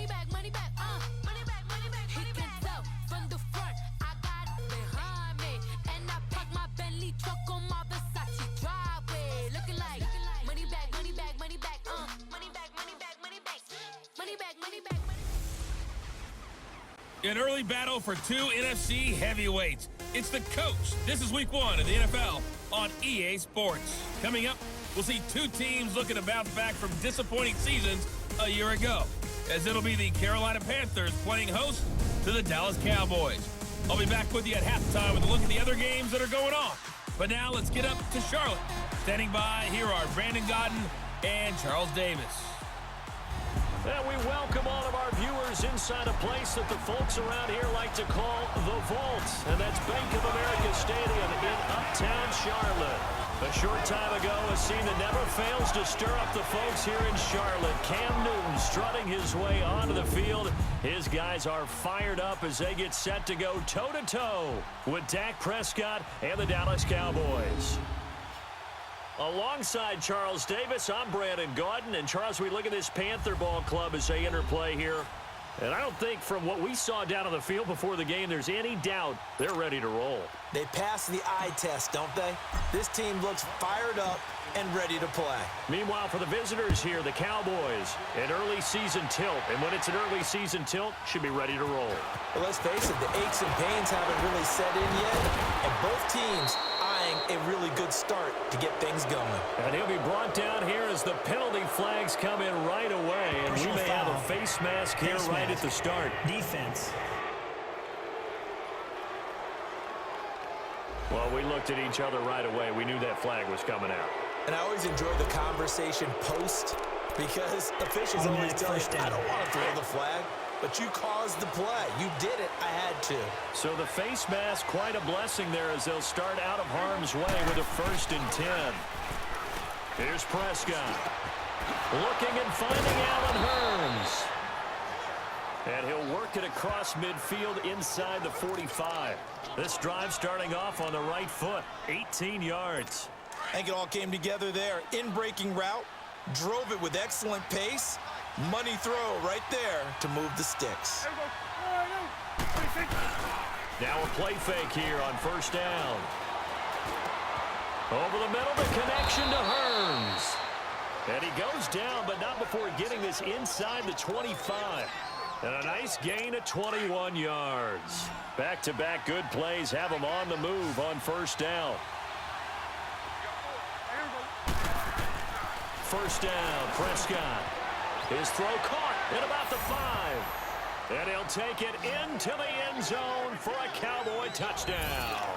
money back, money back, money back, money back, money back. He can tell from the front, I got it behind me, and I park my Bentley truck on my Versace driveway, looking like money back, money back, money back, money back, money back, money back, money back, money back, money back. An early battle for two NFC heavyweights. It's the coach. This is week 1 of the NFL on EA Sports. Coming up, we'll see two teams looking to bounce back from disappointing seasons a year ago, as it'll be the Carolina Panthers playing host to the Dallas Cowboys. I'll be back with you at halftime with a look at the other games that are going on. But now let's get up to Charlotte. Standing by, here are Brandon Godden and Charles Davis. And we welcome all of our viewers inside a place that the folks around here like to call the Vault. And that's Bank of America Stadium in Uptown Charlotte. A short time ago, a scene that never fails to stir up the folks here in Charlotte. Cam Newton strutting his way onto the field. His guys are fired up as they get set to go toe-to-toe with Dak Prescott and the Dallas Cowboys. Alongside Charles Davis, I'm Brandon Gaudin. And Charles, we look at this Panther ball club as they interplay here. And I don't think from what we saw down on the field before the game, there's any doubt they're ready to roll. They pass the eye test, don't they? This team looks fired up and ready to play. Meanwhile, for the visitors here, the Cowboys, an early season tilt. And when it's an early season tilt, should be ready to roll. Well, let's face it, the aches and pains haven't really set in yet. And both teams eyeing a really good start to get things going. And he'll be brought down here as the penalty flags come in right away. And we may have a face mask here right at the start. Defense. Well, we looked at each other right away. We knew that flag was coming out. And I always enjoy the conversation post because officials always tell you, I don't want to throw the flag, but you caused the play. You did it. I had to. So the face mask, quite a blessing there as they'll start out of harm's way with a 1st and 10. Here's Prescott. Looking and finding Allen Hurns. And he'll work it across midfield inside the 45. This drive starting off on the right foot. 18 yards. I think it all came together there. In-breaking route. Drove it with excellent pace. Money throw right there to move the sticks. Now a play fake here on 1st down. Over the middle, the connection to Hurns. And he goes down, but not before getting this inside the 25. And a nice gain of 21 yards. Back-to-back good plays have him on the move on 1st down. 1st down, Prescott. His throw caught at about the 5. And he'll take it into the end zone for a Cowboy touchdown.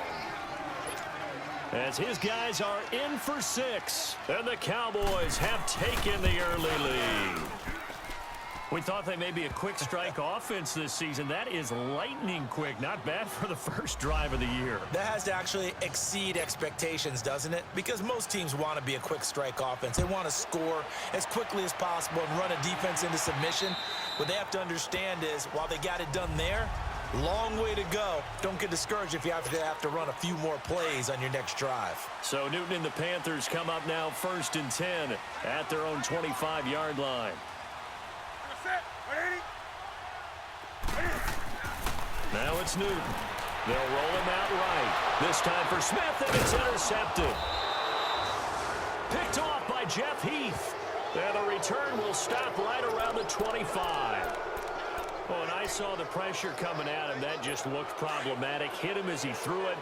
As his guys are in for 6. And the Cowboys have taken the early lead. We thought they may be a quick strike offense this season. That is lightning quick. Not bad for the first drive of the year. That has to actually exceed expectations, doesn't it? Because most teams want to be a quick strike offense. They want to score as quickly as possible and run a defense into submission. What they have to understand is, while they got it done there, long way to go. Don't get discouraged if you have to run a few more plays on your next drive. So Newton and the Panthers come up now 1st and 10 at their own 25-yard line. Now it's Newton. They'll roll him out right. This time for Smith, and it's intercepted. Picked off by Jeff Heath. And the return will stop right around the 25. Oh, and I saw the pressure coming at him. That just looked problematic. Hit him as he threw it,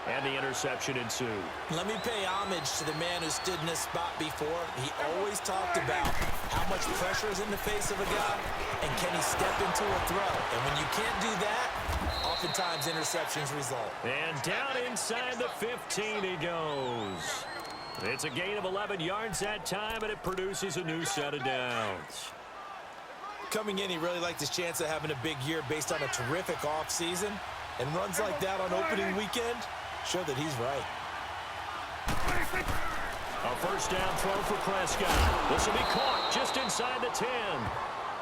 and the interception ensued. Let me pay homage to the man who stood in this spot before. He always talked about how much pressure is in the face of a guy, and can he step into a throw. And when you can't do that, oftentimes interceptions result. And down inside the 15 he goes. It's a gain of 11 yards that time, and it produces a new set of downs. Coming in, he really liked his chance of having a big year based on a terrific offseason. And runs like that on opening weekend show that he's right. A 1st down throw for Prescott. This will be caught just inside the 10.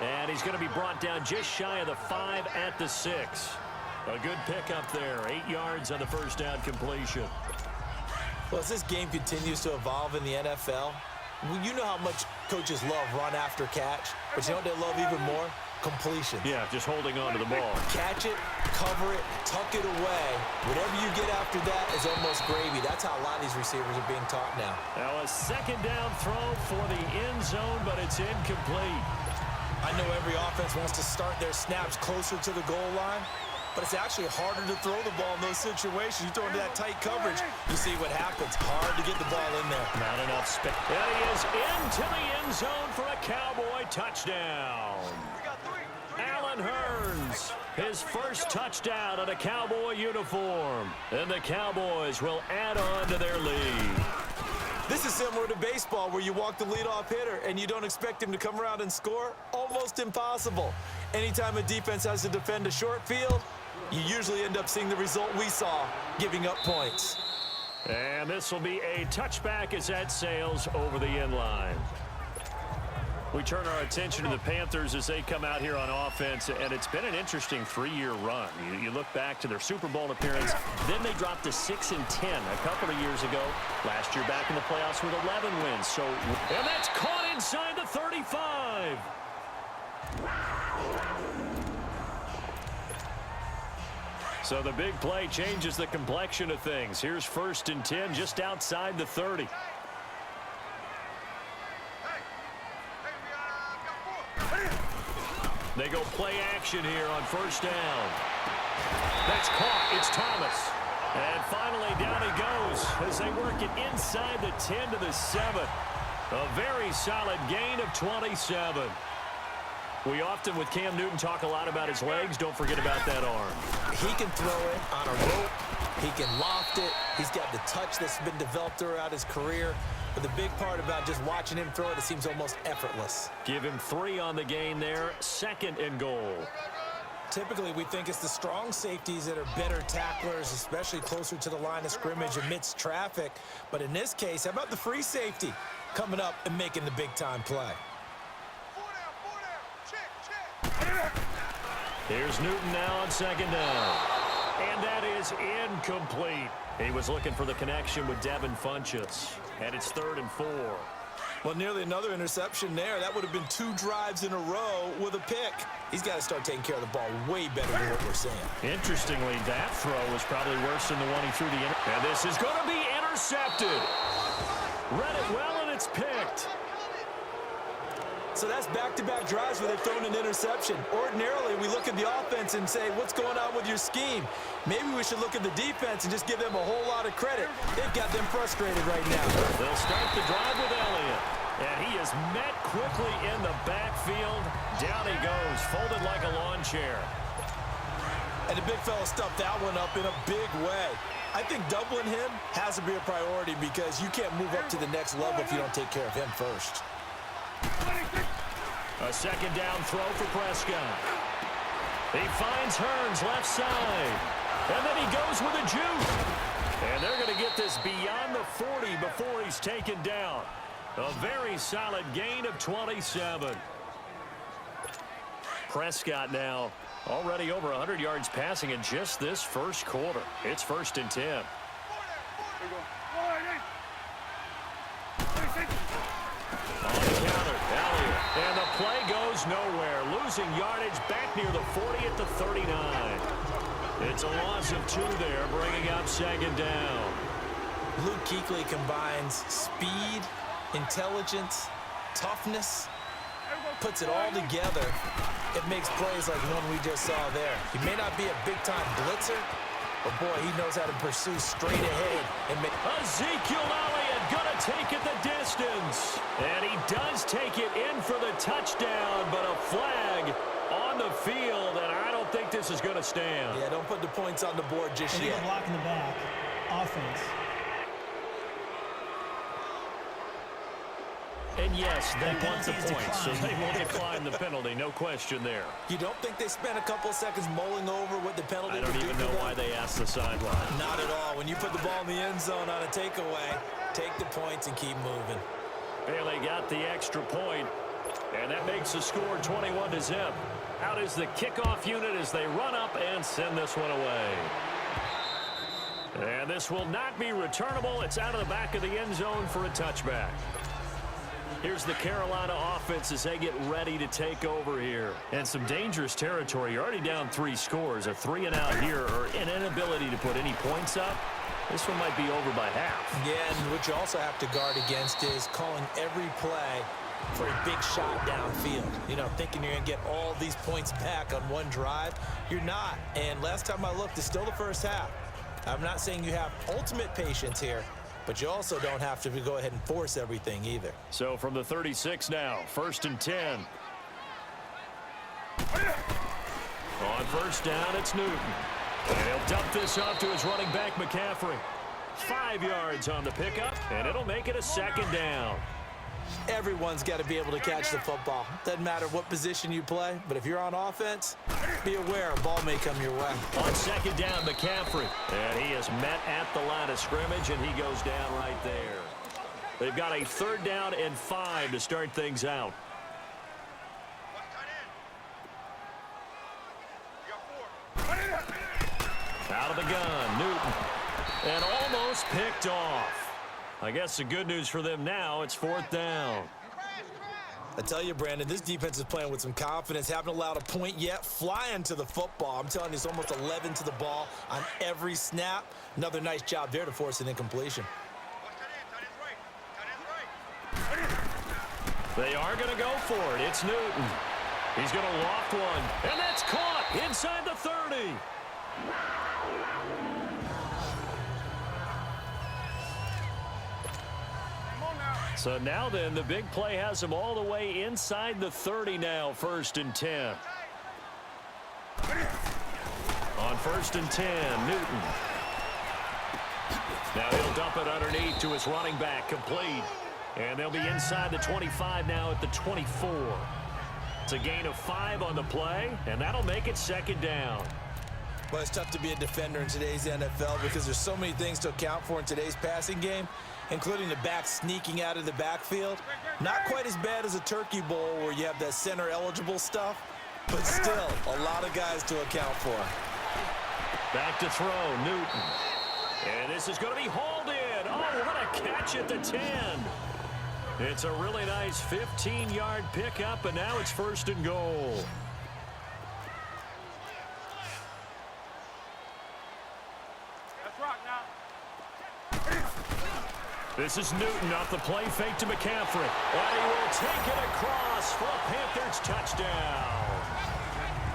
And he's going to be brought down just shy of the 5 at the 6. A good pickup there. 8 yards on the 1st down completion. Well, as this game continues to evolve in the NFL, you know how much coaches love run after catch, but you know what they love even more? completion. Yeah, just holding on to the ball. Catch it, cover it, tuck it away. Whatever you get after that is almost gravy. That's how a lot of these receivers are being taught now. Now a second down throw for the end zone, but it's incomplete. I know every offense wants to start their snaps closer to the goal line, but it's actually harder to throw the ball in those situations. You throw into that tight coverage, you see what happens. Hard to get the ball in there. Not enough space. And he is into the end zone for a Cowboy touchdown. Allen Hurns, his first touchdown in a Cowboy uniform. And the Cowboys will add on to their lead. This is similar to baseball where you walk the leadoff hitter and you don't expect him to come around and score. Almost impossible. Anytime a defense has to defend a short field, you usually end up seeing the result we saw, giving up points. And this will be a touchback as that sails over the end line. We turn our attention to the Panthers as they come out here on offense, and it's been an interesting 3-year run. You look back to their Super Bowl appearance, then they dropped to 6-10 a couple of years ago. Last year back in the playoffs with 11 wins. And that's caught inside the 35. So the big play changes the complexion of things. Here's 1st and 10 just outside the 30. They go play action here on 1st down. That's caught. It's Thomas. And finally down he goes as they work it inside the 10 to the 7. A very solid gain of 27. We often, with Cam Newton, talk a lot about his legs. Don't forget about that arm. He can throw it on a rope. He can loft it. He's got the touch that's been developed throughout his career. But the big part about just watching him throw it, it seems almost effortless. Give him 3 on the gain there. 2nd and goal. Typically, we think it's the strong safeties that are better tacklers, especially closer to the line of scrimmage amidst traffic. But in this case, how about the free safety coming up and making the big-time play? Here's Newton now on 2nd down. And that is incomplete. He was looking for the connection with Devin Funchess. And it's 3rd and 4. Well, nearly another interception there. That would have been 2 drives in a row with a pick. He's got to start taking care of the ball way better than what we're seeing. Interestingly, that throw was probably worse than the one he threw the interception. And this is going to be intercepted. Read it well, and it's picked. So that's back-to-back drives where they've thrown an interception. Ordinarily, we look at the offense and say, what's going on with your scheme? Maybe we should look at the defense and just give them a whole lot of credit. They've got them frustrated right now. They'll start the drive with Elliott. And he is met quickly in the backfield. Down he goes, folded like a lawn chair. And the big fella stuffed that one up in a big way. I think doubling him has to be a priority because you can't move up to the next level if you don't take care of him first. A 2nd down throw for Prescott. He finds Hurns left side. And then he goes with a juke. And they're going to get this beyond the 40 before he's taken down. A very solid gain of 27. Prescott now already over 100 yards passing in just this first quarter. It's 1st and 10. On the counter, Elliott. And the play goes nowhere. Losing yardage back near the 40 at the 39. It's a loss of 2 there, bringing up 2nd down. Luke Kuechly combines speed, intelligence, toughness, puts it all together. It makes plays like the one we just saw there. He may not be a big-time blitzer, but boy, he knows how to pursue straight ahead and make. Ezekiel Elliott gonna take it the distance. And he does take it in for the touchdown, but a flag on the field, and I don't think this is gonna stand. Yeah, don't put the points on the board just yet. A block in the back. Offense. And yes, they want the points, so they will decline the penalty, no question there. You don't think they spent a couple of seconds mulling over what the penalty I don't even know why they asked the sideline. Not at all. When you put the ball in the end zone on a takeaway, take the points and keep moving. Bailey got the extra point, and that makes the score 21-0. Out is the kickoff unit as they run up and send this one away. And this will not be returnable. It's out of the back of the end zone for a touchback. Here's the Carolina offense as they get ready to take over here. And some dangerous territory. You're already down 3 scores. A 3-and-out here or an inability to put any points up. This one might be over by half. Yeah, and what you also have to guard against is calling every play for a big shot downfield. You know, thinking you're going to get all these points back on one drive. You're not. And last time I looked, it's still the first half. I'm not saying you have ultimate patience here, but you also don't have to go ahead and force everything either. So from the 36 now, 1st and 10. On first down, it's Newton. And he'll dump this off to his running back, McCaffrey. 5 yards on the pickup, and it'll make it a 2nd down. Everyone's got to be able to catch the football. Doesn't matter what position you play, but if you're on offense, be aware a ball may come your way. On 2nd down, McCaffrey. And he is met at the line of scrimmage, and he goes down right there. They've got a 3rd down and 5 to start things out. Out of the gun, Newton. And almost picked off. I guess the good news for them now, it's 4th down. I tell you, Brandon, this defense is playing with some confidence. Haven't allowed a point yet. Flying to the football. I'm telling you, it's almost 11 to the ball on every snap. Another nice job there to force an incompletion. They are going to go for it. It's Newton. He's going to loft one. And that's caught inside the 30. So now then, the big play has him all the way inside the 30 now, 1st and 10. On 1st and 10, Newton. Now he'll dump it underneath to his running back, complete. And they'll be inside the 25 now at the 24. It's a gain of 5 on the play, and that'll make it 2nd down. Well, it's tough to be a defender in today's NFL because there's so many things to account for in today's passing game, including the back sneaking out of the backfield. Not quite as bad as a turkey bowl where you have that center-eligible stuff, but still a lot of guys to account for. Back to throw, Newton. And this is going to be hauled in. Oh, what a catch at the 10. It's a really nice 15-yard pickup, and now it's 1st and goal. This is Newton off the play fake to McCaffrey. And he will take it across for a Panthers touchdown.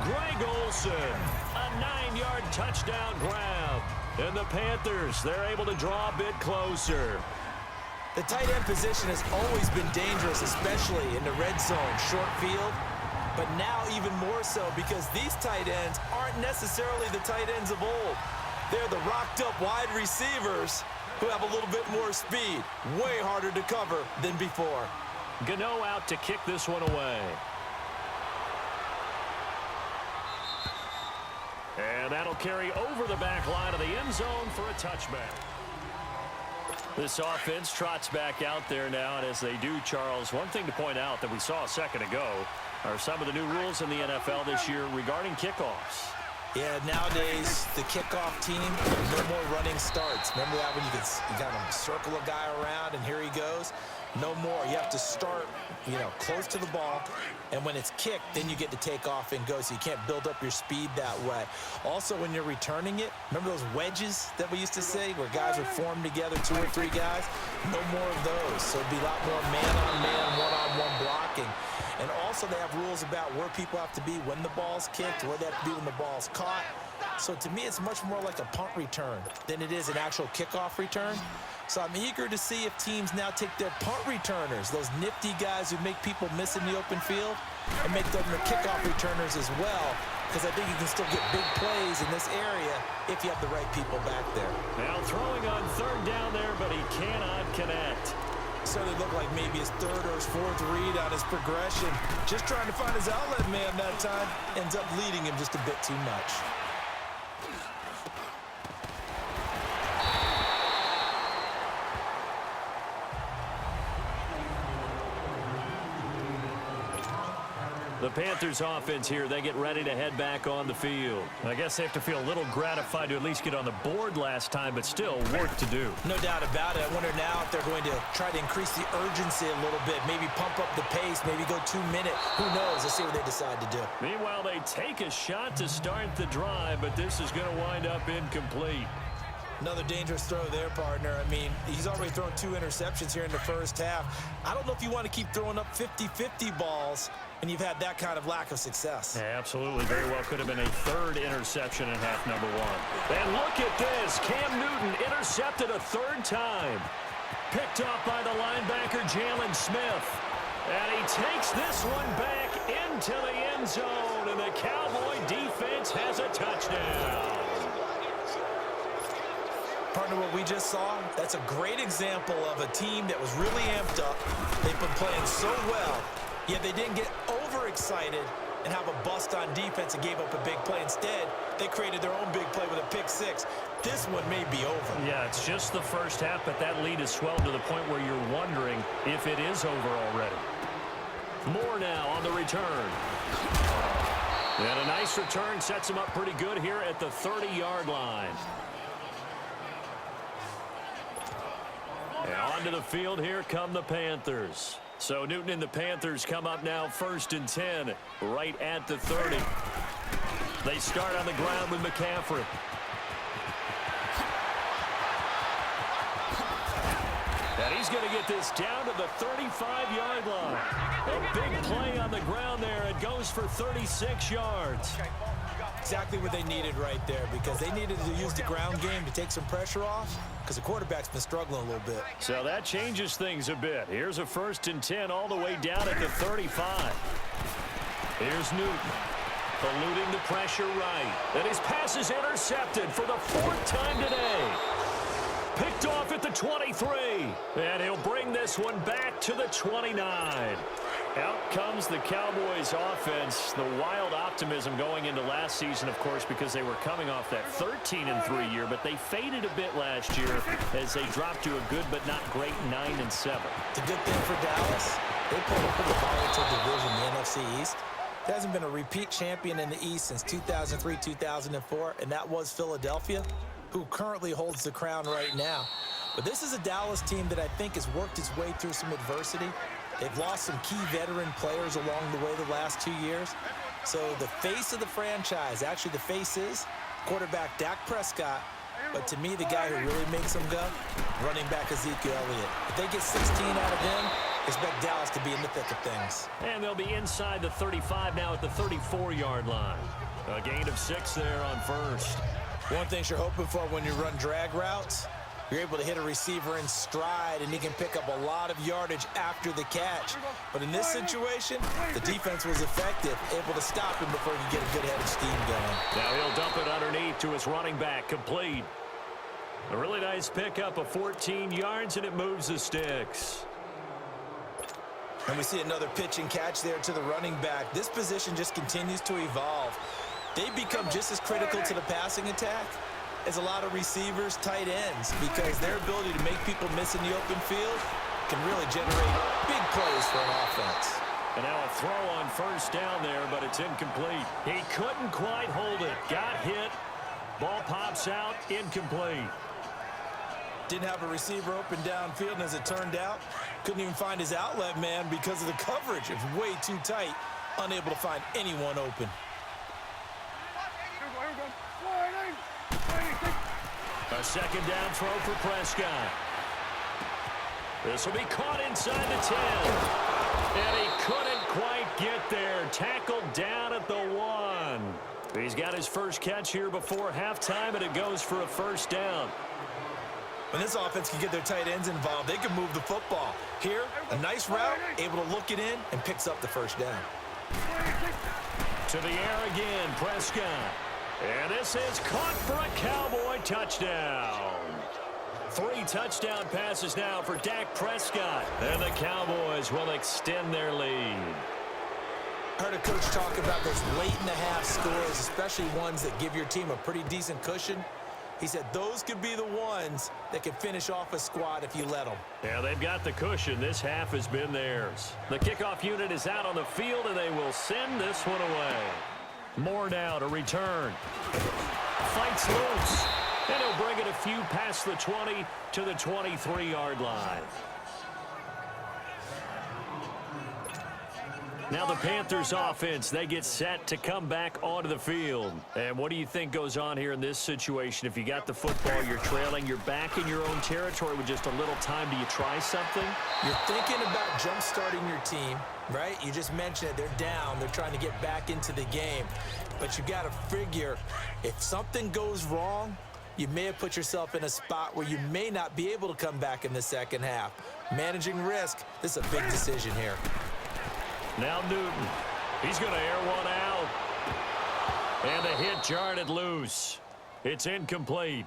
Greg Olsen, a 9-yard touchdown grab. And the Panthers, they're able to draw a bit closer. The tight end position has always been dangerous, especially in the red zone, short field. But now even more so because these tight ends aren't necessarily the tight ends of old. They're the rocked-up wide receivers who have a little bit more speed. Way harder to cover than before. Gano out to kick this one away. And that'll carry over the back line of the end zone for a touchback. This offense trots back out there now, and as they do, Charles, one thing to point out that we saw a second ago are some of the new rules in the NFL this year regarding kickoffs. Yeah, nowadays, the kickoff team, no more running starts. Remember that when you kind of circle a guy around and here he goes? No more. You have to start, close to the ball. And when it's kicked, then you get to take off and go, so you can't build up your speed that way. Also, when you're returning it, remember those wedges that we used to say where guys would form together, 2 or 3 guys? No more of those. So it'd be a lot more man-on-man, one-on-one blocking. And also they have rules about where people have to be when the ball's kicked, where they have to be when the ball's caught. So to me, it's much more like a punt return than it is an actual kickoff return. So I'm eager to see if teams now take their punt returners, those nifty guys who make people miss in the open field, and make them the kickoff returners as well, because I think you can still get big plays in this area if you have the right people back there. Now throwing on 3rd down there, but he cannot connect. So they look like maybe his 3rd or his 4th read on his progression. Just trying to find his outlet man that time. Ends up leading him just a bit too much. The Panthers offense here, they get ready to head back on the field. I guess they have to feel a little gratified to at least get on the board last time, but still work to do. No doubt about it. I wonder now if they're going to try to increase the urgency a little bit, maybe pump up the pace, maybe go 2 minute. Who knows? Let's see what they decide to do. Meanwhile, they take a shot to start the drive, but this is going to wind up incomplete. Another dangerous throw there, partner. I mean, he's already thrown 2 interceptions here in the first half. I don't know if you want to keep throwing up 50-50 balls and you've had that kind of lack of success. Yeah, absolutely. Very well could have been a 3rd interception in half number 1. And look at this. Cam Newton intercepted a 3rd time. Picked off by the linebacker, Jalen Smith. And he takes this one back into the end zone. And the Cowboy defense has a touchdown. Partner, what we just saw, that's a great example of a team that was really amped up. They've been playing so well, yet they didn't get overexcited and have a bust on defense and gave up a big play. Instead, they created their own big play with a pick 6. This one may be over. Yeah, it's just the first half, but that lead has swelled to the point where you're wondering if it is over already. More now on the return. And a nice return sets him up pretty good here at the 30-yard line. And onto the field, here come the Panthers. So Newton and the Panthers come up now 1st and 10, right at the 30. They start on the ground with McCaffrey. And he's going to get this down to the 35-yard line. A big play on the ground there. It goes for 36 yards. Exactly what they needed right there, because they needed to use the ground game to take some pressure off, because the quarterback's been struggling a little bit. So that changes things a bit. Here's a 1st and 10 all the way down at the 35. Here's Newton, eluding the pressure right. And his pass is intercepted for the 4th time today. Picked off at the 23. And he'll bring this one back to the 29. Out comes the Cowboys offense. The wild optimism going into last season, of course, because they were coming off that 13-3 year, but they faded a bit last year as they dropped to a good but not great 9-7. It's a good thing for Dallas. They played a pretty volatile division, the NFC East. There hasn't been a repeat champion in the East since 2003, 2004, and that was Philadelphia, who currently holds the crown right now. But this is a Dallas team that I think has worked its way through some adversity. They've lost some key veteran players along the way the last 2 years. So the face of the franchise, actually the face is quarterback Dak Prescott. But to me, the guy who really makes them go, running back Ezekiel Elliott. If they get 16 out of him, expect Dallas to be in the thick of things. And they'll be inside the 35 now at the 34-yard line. A gain of 6 there on 1st. One thing you're hoping for when you run drag routes, you're able to hit a receiver in stride, and he can pick up a lot of yardage after the catch. But in this situation, the defense was effective, able to stop him before he could get a good head of steam going. Now he'll dump it underneath to his running back, complete. A really nice pickup of 14 yards, and it moves the sticks. And we see another pitch and catch there to the running back. This position just continues to evolve. They become just as critical to the passing attack as a lot of receivers, tight ends, because their ability to make people miss in the open field can really generate big plays for an offense. And now a throw on 1st down there, but it's incomplete. He couldn't quite hold it. Got hit. Ball pops out, incomplete. Didn't have a receiver open downfield, and as it turned out, couldn't even find his outlet man because of the coverage. It was way too tight, unable to find anyone open. A 2nd down throw for Prescott. This will be caught inside the 10. And he couldn't quite get there. Tackled down at the 1. He's got his first catch here before halftime, and it goes for a 1st down. When this offense can get their tight ends involved, they can move the football. Here, a nice route, able to look it in, and picks up the 1st down. To the air again, Prescott. And this is caught for a Cowboy touchdown. 3 touchdown passes now for Dak Prescott. And the Cowboys will extend their lead. I heard a coach talk about those late-in-the-half scores, especially ones that give your team a pretty decent cushion. He said those could be the ones that can finish off a squad if you let them. Yeah, they've got the cushion. This half has been theirs. The kickoff unit is out on the field, and they will send this one away. More now to return. Fights loose. And he'll bring it a few past the 20 to the 23-yard line. Now the Panthers offense, they get set to come back onto the field. And what do you think goes on here in this situation? If you got the football, you're trailing, you're back in your own territory with just a little time. Do you try something? You're thinking about jump-starting your team, right? You just mentioned it. They're down. They're trying to get back into the game. But you got to figure if something goes wrong, you may have put yourself in a spot where you may not be able to come back in the second half. Managing risk, this is a big decision here. Now Newton. He's going to air one out. And the hit jarred it loose. It's incomplete.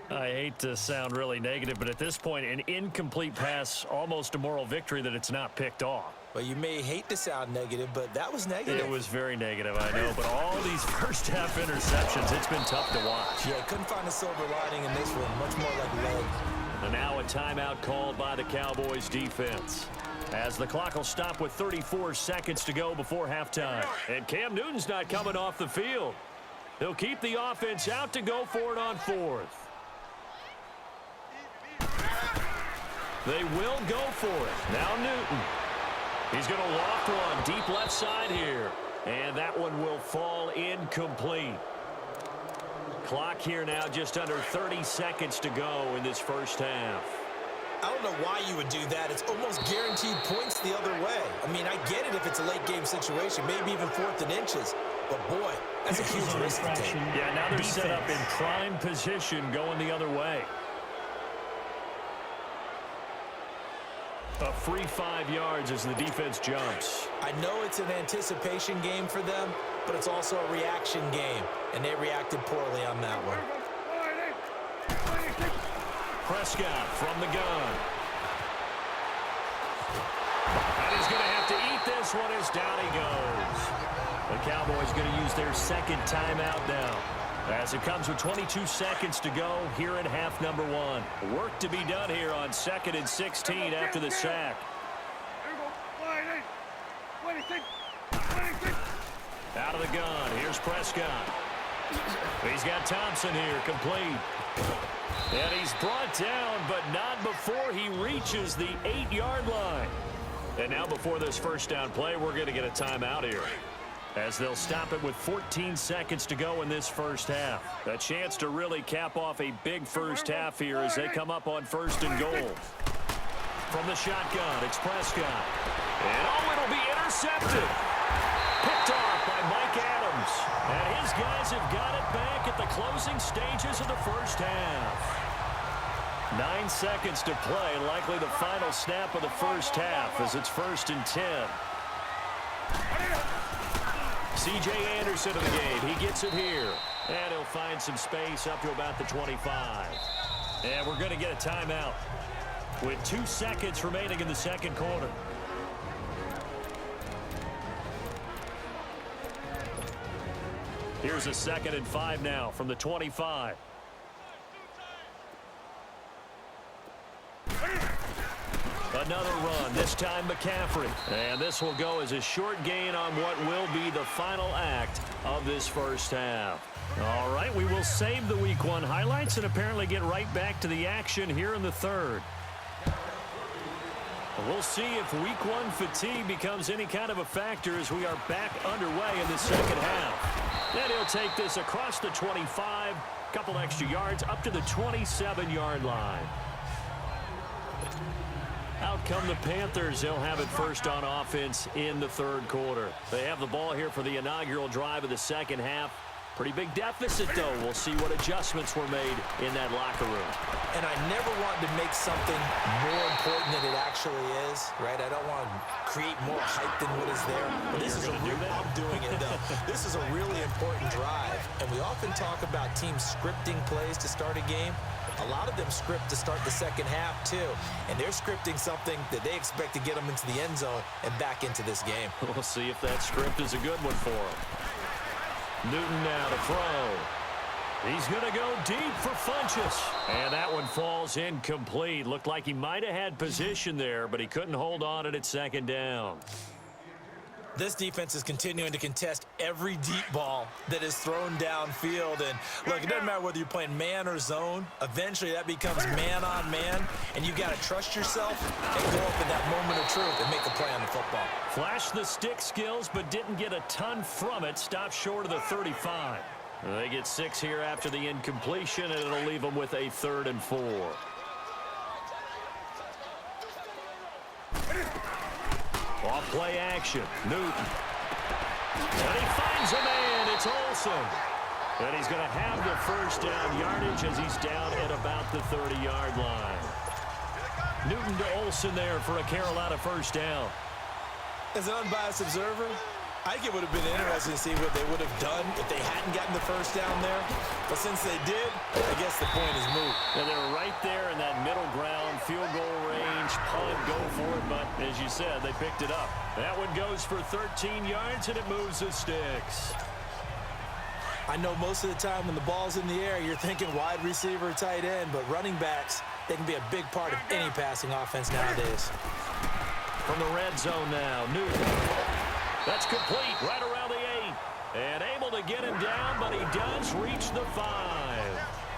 I hate to sound really negative, but at this point, an incomplete pass, almost a moral victory that it's not picked off. Well, you may hate to sound negative, but that was negative. It was very negative, I know. But all these first-half interceptions, it's been tough to watch. Yeah, couldn't find a silver lining in this one. Much more like legs. And now a timeout called by the Cowboys defense, as the clock will stop with 34 seconds to go before halftime. And Cam Newton's not coming off the field. They'll keep the offense out to go for it on fourth. They will go for it. Now Newton. He's going to loft one deep left side here. And that one will fall incomplete. Clock here now just under 30 seconds to go in this first half. I don't know why you would do that. It's almost guaranteed points the other way. I mean, I get it if it's a late game situation, maybe even 4th and inches. But, boy, that's a huge risk to take. Yeah, now they're set up in prime position going the other way. A free 5 yards as the defense jumps. I know it's an anticipation game for them, but it's also a reaction game, and they reacted poorly on that one. Prescott from the gun. And he's going to have to eat this one as down he goes. The Cowboys going to use their second timeout now, as it comes with 22 seconds to go here in half number one. Work to be done here on 2nd and 16 after the sack. Out of the gun. Here's Prescott. He's got Thompson here, complete. And he's brought down, but not before he reaches the 8-yard line. And now before this first down play, we're going to get a timeout here, as they'll stop it with 14 seconds to go in this first half. A chance to really cap off a big first half here as they come up on 1st and goal. From the shotgun, it's Prescott. And oh, it'll be intercepted. Picked off by Mike Adams. And his guys have got it back at the closing stages of the first half. 9 seconds to play, likely the final snap of the first half as it's 1st and 10. C.J. Anderson of the game. He gets it here. And he'll find some space up to about the 25. And we're going to get a timeout with 2 seconds remaining in the second quarter. Here's a 2nd and 5 now from the 25. Another run, this time McCaffrey. And this will go as a short gain on what will be the final act of this first half. All right, we will save the Week 1 highlights and apparently get right back to the action here in the third. We'll see if Week 1 fatigue becomes any kind of a factor as we are back underway in the second half. Then he'll take this across the 25, couple extra yards up to the 27-yard line. Out come the Panthers. They'll have it first on offense in the third quarter. They have the ball here for the inaugural drive of the second half. Pretty big deficit, though. We'll see what adjustments were made in that locker room. And I never wanted to make something more important than it actually is, right? I don't want to create more hype than what is there. But this is a real, I'm doing it, though. This is a really important drive. And we often talk about teams scripting plays to start a game. A lot of them script to start the second half, too. And they're scripting something that they expect to get them into the end zone and back into this game. We'll see if that script is a good one for them. Newton now to throw. He's going to go deep for Funchess. And that one falls incomplete. Looked like he might have had position there, but he couldn't hold on at second down. This defense is continuing to contest every deep ball that is thrown downfield. And, look, it doesn't matter whether you're playing man or zone. Eventually, that becomes man-on-man, and you've got to trust yourself and go up in that moment of truth and make a play on the football. Flashed the stick skills, but didn't get a ton from it. Stopped short of the 35. They get 6 here after the incompletion, and it'll leave them with a 3rd and 4. Off play action. Newton. And he finds a man. It's Olsen. And he's going to have the first down yardage as he's down at about the 30-yard line. Newton to Olsen there for a Carolina first down. As an unbiased observer, I think it would have been interesting to see what they would have done if they hadn't gotten the first down there. But since they did, I guess the point is moot. And they're right there in that middle ground, field goal range, punt, go for it. But as you said, they picked it up. That one goes for 13 yards, and it moves the sticks. I know most of the time when the ball's in the air, you're thinking wide receiver, tight end. But running backs, they can be a big part of any passing offense nowadays. From the red zone now, Newton. That's complete right around the 8. And able to get him down, but he does reach the 5.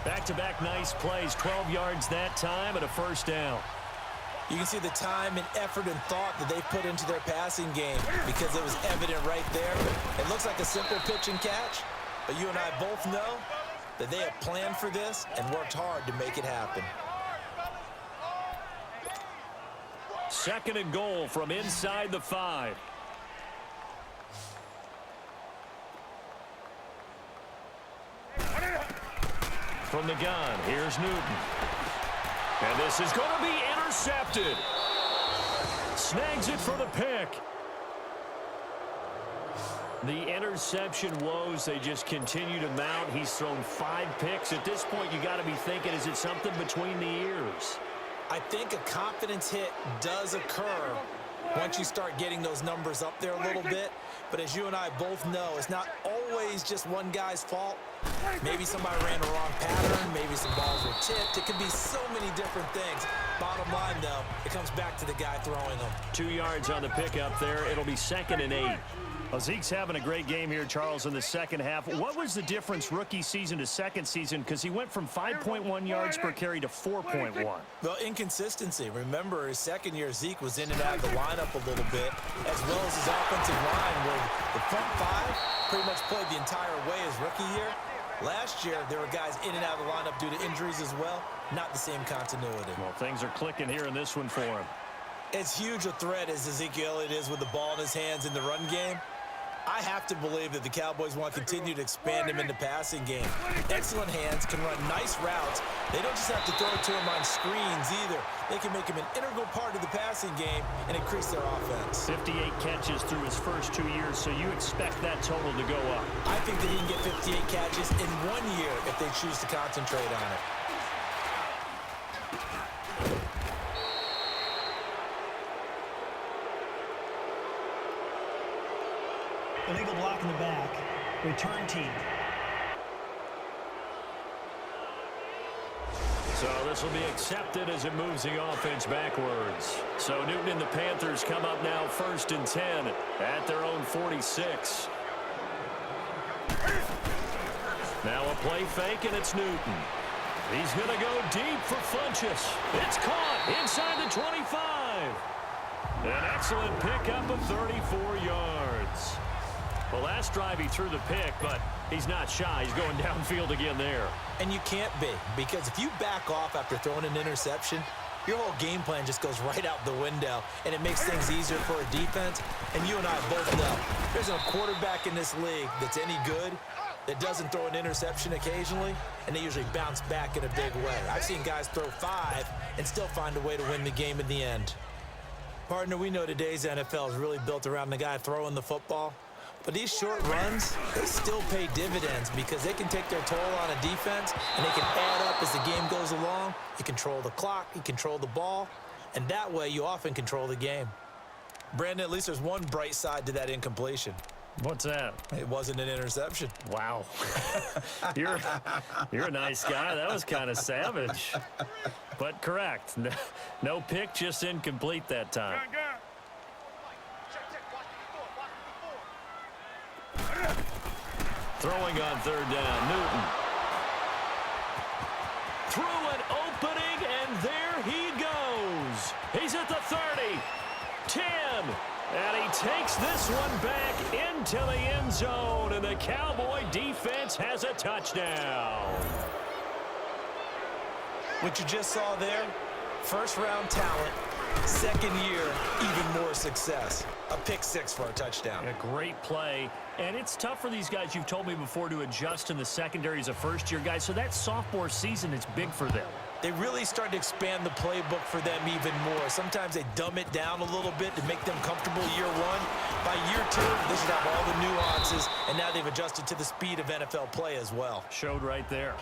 Back-to-back nice plays, 12 yards that time and a first down. You can see the time and effort and thought that they put into their passing game because it was evident right there. It looks like a simple pitch and catch, but you and I both know that they have planned for this and worked hard to make it happen. 2nd and goal from inside the 5. From the gun, here's Newton. And this is going to be intercepted. Snags it for the pick. The interception woes, they just continue to mount. He's thrown 5 picks. At this point, you got to be thinking, is it something between the ears? I think a confidence hit does occur once you start getting those numbers up there a little bit. But as you and I both know, it's not always just one guy's fault. Maybe somebody ran the wrong pattern. Maybe some balls were tipped. It could be so many different things. Bottom line, though, it comes back to the guy throwing them. 2 yards on the pickup there. It'll be 2nd and 8. Well, Zeke's having a great game here, Charles, in the second half. What was the difference rookie season to second season? Because he went from 5.1 yards per carry to 4.1. Well, inconsistency. Remember, his second year, Zeke was in and out of the lineup a little bit, as well as his offensive line, where the front 5 pretty much played the entire way his rookie year. Last year, there were guys in and out of the lineup due to injuries as well. Not the same continuity. Well, things are clicking here in this one for him. As huge a threat as Ezekiel Elliott is with the ball in his hands in the run game, I have to believe that the Cowboys want to continue to expand him in the passing game. Excellent hands, can run nice routes. They don't just have to throw it to him on screens either. They can make him an integral part of the passing game and increase their offense. 58 catches through his first 2 years, so you expect that total to go up. I think that he can get 58 catches in 1 year if they choose to concentrate on it. Illegal block in the back. Return team. So this will be accepted as it moves the offense backwards. So Newton and the Panthers come up now 1st and 10 at their own 46. Now a play fake, and it's Newton. He's going to go deep for Funchess. It's caught inside the 25. An excellent pickup of 34 yards. Well, last drive he threw the pick, but he's not shy. He's going downfield again there. And you can't be, because if you back off after throwing an interception, your whole game plan just goes right out the window, and it makes things easier for a defense. And you and I both know there's no quarterback in this league that's any good that doesn't throw an interception occasionally, and they usually bounce back in a big way. I've seen guys throw 5 and still find a way to win the game in the end. Partner, we know today's NFL is really built around the guy throwing the football. But these short runs, they still pay dividends because they can take their toll on a defense, and they can add up as the game goes along. You control the clock, you control the ball, and that way you often control the game. Brandon, at least there's one bright side to that incompletion. What's that? It wasn't an interception. Wow. You're a nice guy. That was kind of savage. But correct. No pick, just incomplete that time. Throwing on third down, Newton. Through an opening, and there he goes. He's at the 30, 10, and he takes this one back into the end zone, and the Cowboy defense has a touchdown. What you just saw there, first-round talent, second year, even more success. A pick six for a touchdown. A great play, and it's tough for these guys, you've told me before, to adjust in the secondary as a first-year guy, so that sophomore season is big for them. They really start to expand the playbook for them even more. Sometimes they dumb it down a little bit to make them comfortable year one. By year two, they should have all the nuances, and now they've adjusted to the speed of NFL play as well. Showed right there.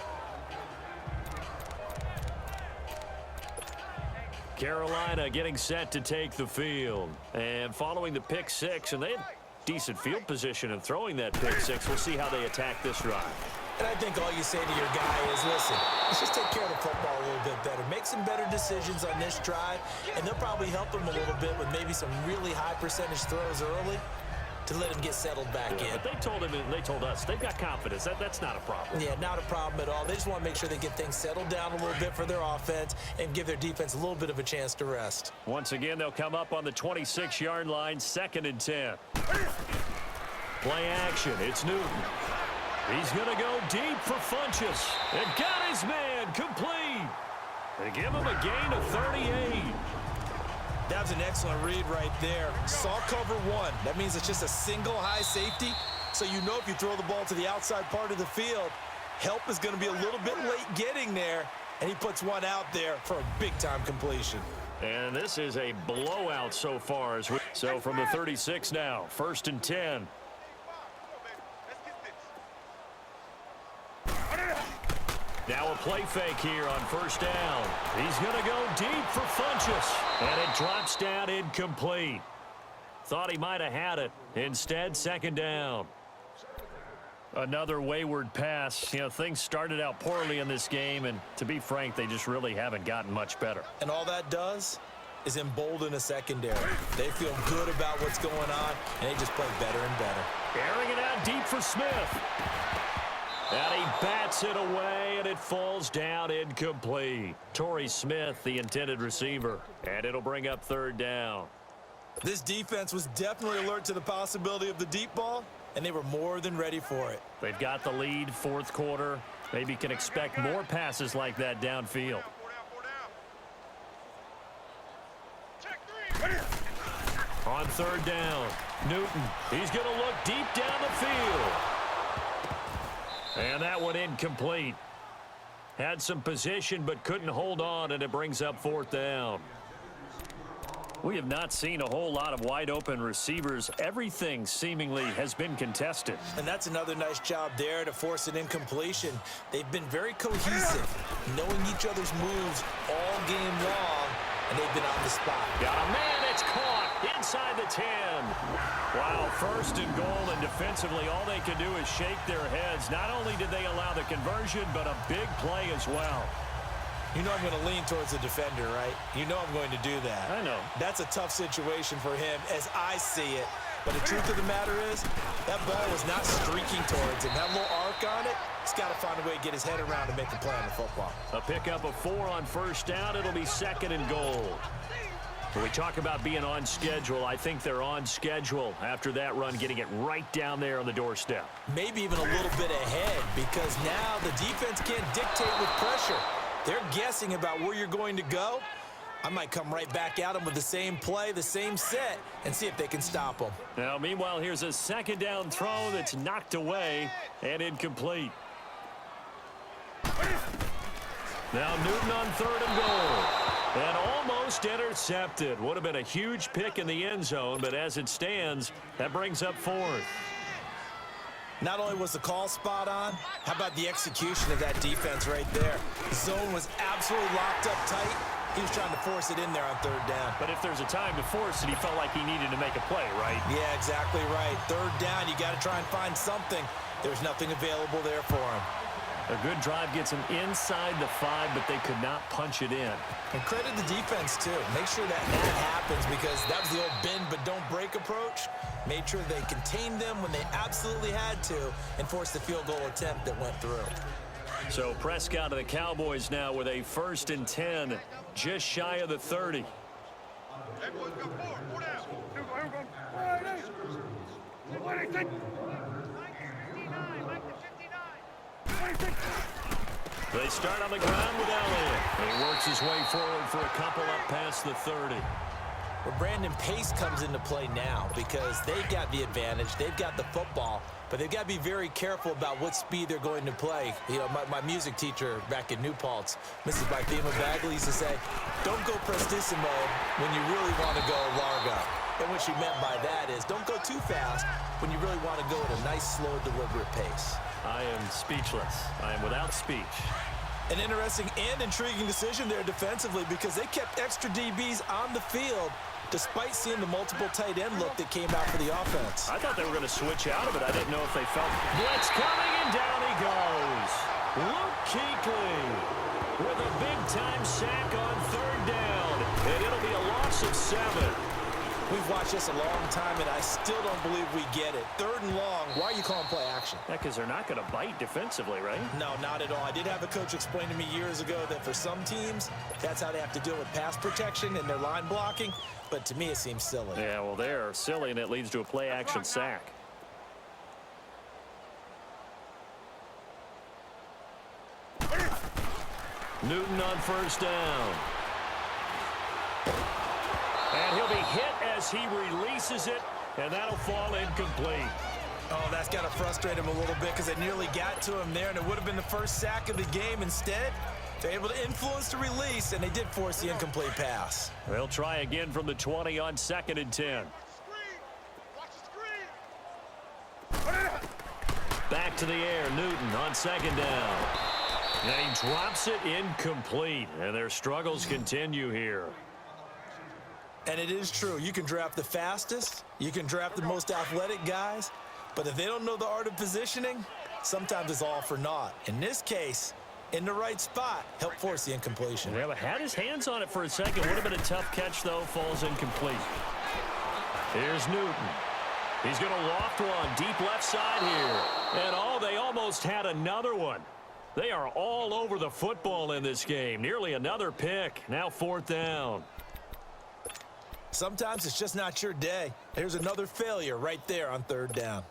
Carolina getting set to take the field. And following the pick six, and they had decent field position in throwing that pick six. We'll see how they attack this drive. And I think all you say to your guy is, listen, let's just take care of the football a little bit better. Make some better decisions on this drive, and they'll probably help him a little bit with maybe some really high percentage throws early to let him get settled back in. But they told him, and they told us, they've got confidence. That's not a problem. Yeah, not a problem at all. They just want to make sure they get things settled down a little bit for their offense and give their defense a little bit of a chance to rest. Once again, they'll come up on the 26-yard line, 2nd and 10. Play action. It's Newton. He's going to go deep for Funchess. And got his man complete. They give him a gain of 38. That was an excellent read right there. Saw cover one. That means it's just a single high safety. So you know if you throw the ball to the outside part of the field, help is going to be a little bit late getting there. And he puts one out there for a big-time completion. And this is a blowout so far. So from the 36 now, 1st and 10. Now a play fake here on 1st down. He's going to go deep for Funchess. And it drops down incomplete. Thought he might have had it. Instead, 2nd down. Another wayward pass. You know, things started out poorly in this game, and to be frank, they just really haven't gotten much better. And all that does is embolden a secondary. They feel good about what's going on, and they just play better and better. Airing it out deep for Smith. And he bats it away, and it falls down incomplete. Torrey Smith, the intended receiver. And it'll bring up 3rd down. This defense was definitely alert to the possibility of the deep ball, and they were more than ready for it. They've got the lead, 4th quarter. Maybe can expect more passes like that downfield. On 3rd down, Newton. He's going to look deep down the field. And that one incomplete. Had some position but couldn't hold on, and it brings up 4th down. We have not seen a whole lot of wide open receivers. Everything seemingly has been contested. And that's another nice job there to force an incompletion. They've been very cohesive, knowing each other's moves all game long, and they've been on the spot. Got a man, it's caught inside the 10. Wow, 1st and goal, and defensively all they can do is shake their heads. Not only did they allow the conversion, but a big play as well. You know I'm going to lean towards the defender, right? You know I'm going to do that. I know. That's a tough situation for him as I see it. But the truth of the matter is, that ball was not streaking towards him. That little arc on it, he's got to find a way to get his head around and make a play on the football. A pickup of 4 on 1st down. It'll be 2nd and goal. When we talk about being on schedule, I think they're on schedule after that run, getting it right down there on the doorstep. Maybe even a little bit ahead, because now the defense can't dictate with pressure. They're guessing about where you're going to go. I might come right back at them with the same play, the same set, and see if they can stop them. Now, meanwhile, here's a 2nd down throw that's knocked away and incomplete. Now Newton on 3rd and goal. And almost intercepted. Would have been a huge pick in the end zone, but as it stands, that brings up 4th. Not only was the call spot on, how about the execution of that defense right there? The zone was absolutely locked up tight. He was trying to force it in there on third down. But if there's a time to force it, he felt like he needed to make a play, right? Yeah, exactly right. Third down, you got to try and find something. There's nothing available there for him. A good drive gets him inside the 5, but they could not punch it in. And credit the defense, too. Make sure that happens, because that was the old bend but don't break approach. Made sure they contained them when they absolutely had to and forced the field goal attempt that went through. So Prescott and the Cowboys now with a 1st and 10, just shy of the 30. They start on the ground with Elliott. He works his way forward for a couple up past the 30. Well, Brandon, pace comes into play now because they've got the advantage. They've got the football, but they've got to be very careful about what speed they're going to play. You know, my music teacher back in New Paltz, Mrs. Bythema Bagley, used to say, don't go prestissimo when you really want to go largo. And what she meant by that is don't go too fast when you really want to go at a nice, slow, deliberate pace. I am speechless. I am without speech. An interesting and intriguing decision there defensively because they kept extra DBs on the field despite seeing the multiple tight end look that came out for the offense. I thought they were going to switch out of it. I didn't know if they felt blitz coming, and down he goes. Luke Kuechly with a big-time sack on 3rd down, and it'll be a loss of 7. We've watched this a long time, and I still don't believe we get it. 3rd and long, why are you calling play action? Yeah, because they're not going to bite defensively, right? No, not at all. I did have a coach explain to me years ago that for some teams, that's how they have to deal with pass protection and their line blocking. But to me, it seems silly. Yeah, well, they're silly, and it leads to a play-action sack. Newton on 1st down. And he'll be hit as he releases it, and that'll fall incomplete. Oh, that's got to frustrate him a little bit because they nearly got to him there, and it would have been the first sack of the game. Instead, they're able to influence the release, and they did force the incomplete pass. They'll try again from the 20 on 2nd and 10. Back to the air, Newton on 2nd down. And he drops it incomplete, and their struggles continue here. And it is true. You can draft the fastest. You can draft the most athletic guys. But if they don't know the art of positioning, sometimes it's all for naught. In this case, in the right spot, help force the incompletion. Yeah, but had his hands on it for a second. Would have been a tough catch, though. Falls incomplete. Here's Newton. He's going to loft one deep left side here. And, oh, they almost had another one. They are all over the football in this game. Nearly another pick. Now 4th down. Sometimes it's just not your day. Here's another failure right there on 3rd down.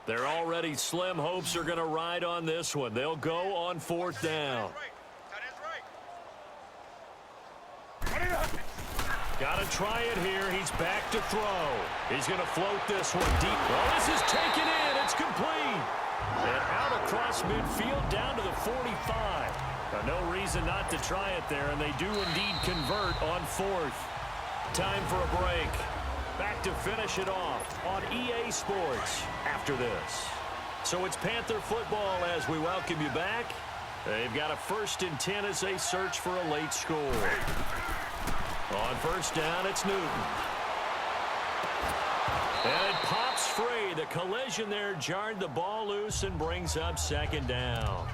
They're already slim hopes are going to ride on this one. They'll go on 4th down. Got to try it here. He's back to throw. He's going to float this one deep. Well, this is taken in. It's complete. And out across midfield down to the 45. No reason not to try it there, and they do indeed convert on 4th. Time for a break. Back to finish it off on EA Sports after this. So it's Panther football as we welcome you back. They've got a 1st and 10 as they search for a late score. On 1st down, it's Newton. And it pops free. The collision there jarred the ball loose and brings up 2nd down.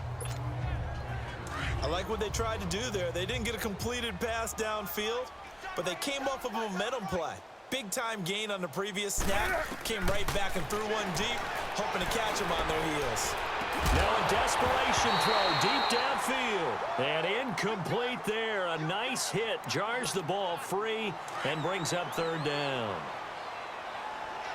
I like what they tried to do there. They didn't get a completed pass downfield, but they came off of a momentum play. Big-time gain on the previous snap. Came right back and threw one deep, hoping to catch them on their heels. Now a desperation throw deep downfield. And incomplete there. A nice hit. Jars the ball free and brings up 3rd down.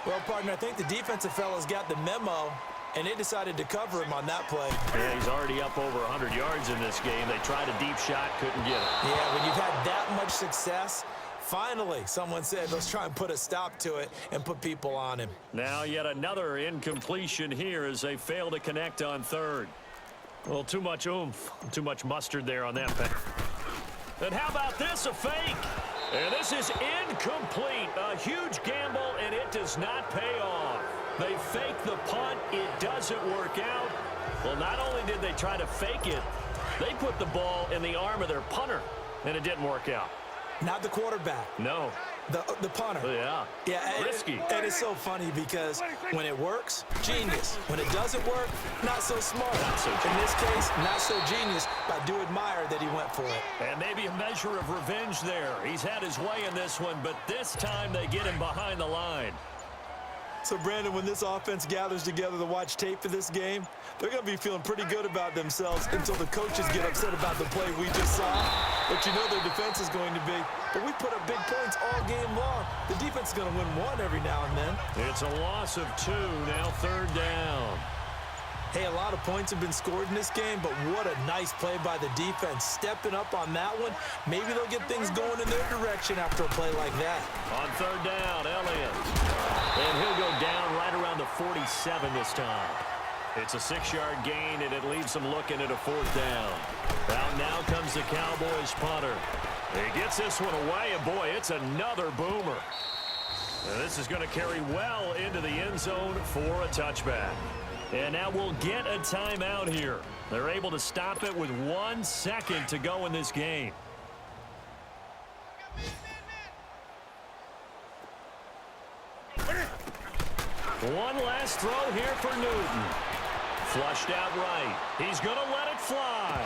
Well, partner, I think the defensive fellas got the memo, and they decided to cover him on that play. Yeah, he's already up over 100 yards in this game. They tried a deep shot, couldn't get it. Yeah, when you've had that much success, finally, someone said, let's try and put a stop to it and put people on him. Now yet another incompletion here as they fail to connect on 3rd. Well, too much oomph, too much mustard there on that pass. And how about this, a fake? And this is incomplete. A huge gamble, and it does not pay off. They fake the punt. It doesn't work out. Well, not only did they try to fake it, they put the ball in the arm of their punter, and it didn't work out. Not the quarterback. No. The punter. Yeah. Yeah, risky. And it's so funny because when it works, genius. When it doesn't work, not so smart. Not so In this case, not so genius, but I do admire that he went for it. And maybe a measure of revenge there. He's had his way in this one, but this time they get him behind the line. So, Brandon, when this offense gathers together to watch tape for this game, they're going to be feeling pretty good about themselves until the coaches get upset about the play we just saw. But you know their defense is going to be. But we put up big points all game long. The defense is going to win one every now and then. It's a loss of 2, now 3rd down. Hey, a lot of points have been scored in this game, but what a nice play by the defense. Stepping up on that one, maybe they'll get things going in their direction after a play like that. On 3rd down, Elliott. And he'll go down right around the 47 this time. It's a 6-yard gain, and it leaves them looking at a 4th down. Now comes the Cowboys punter. He gets this one away, and boy, it's another boomer. And this is going to carry well into the end zone for a touchback. And now we'll get a timeout here. They're able to stop it with 1 second to go in this game. One last throw here for Newton. Flushed out right. He's going to let it fly.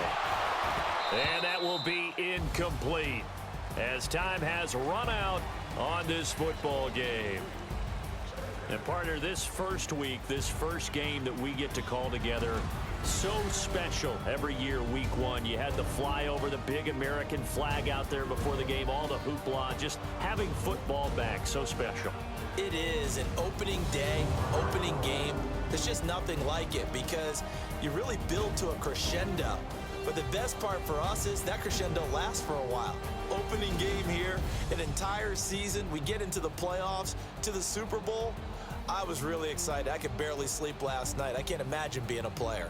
And that will be incomplete as time has run out on this football game. And partner, this first week, this first game that we get to call together, so special every year, week 1. You had the flyover, the big American flag out there before the game, all the hoopla, just having football back, so special. It is an opening day, opening game. There's just nothing like it because you really build to a crescendo. But the best part for us is that crescendo lasts for a while. Opening game here, an entire season. We get into the playoffs, to the Super Bowl. I was really excited. I could barely sleep last night. I can't imagine being a player.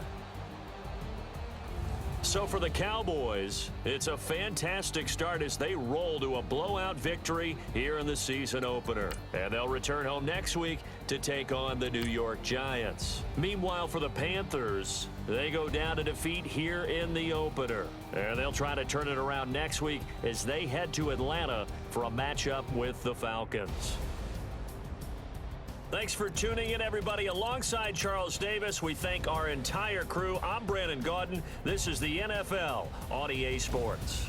So for the Cowboys, it's a fantastic start as they roll to a blowout victory here in the season opener. And they'll return home next week to take on the New York Giants. Meanwhile, for the Panthers, they go down to defeat here in the opener. And they'll try to turn it around next week as they head to Atlanta for a matchup with the Falcons. Thanks for tuning in, everybody. Alongside Charles Davis, we thank our entire crew. I'm Brandon Gaudin. This is the NFL on EA Sports.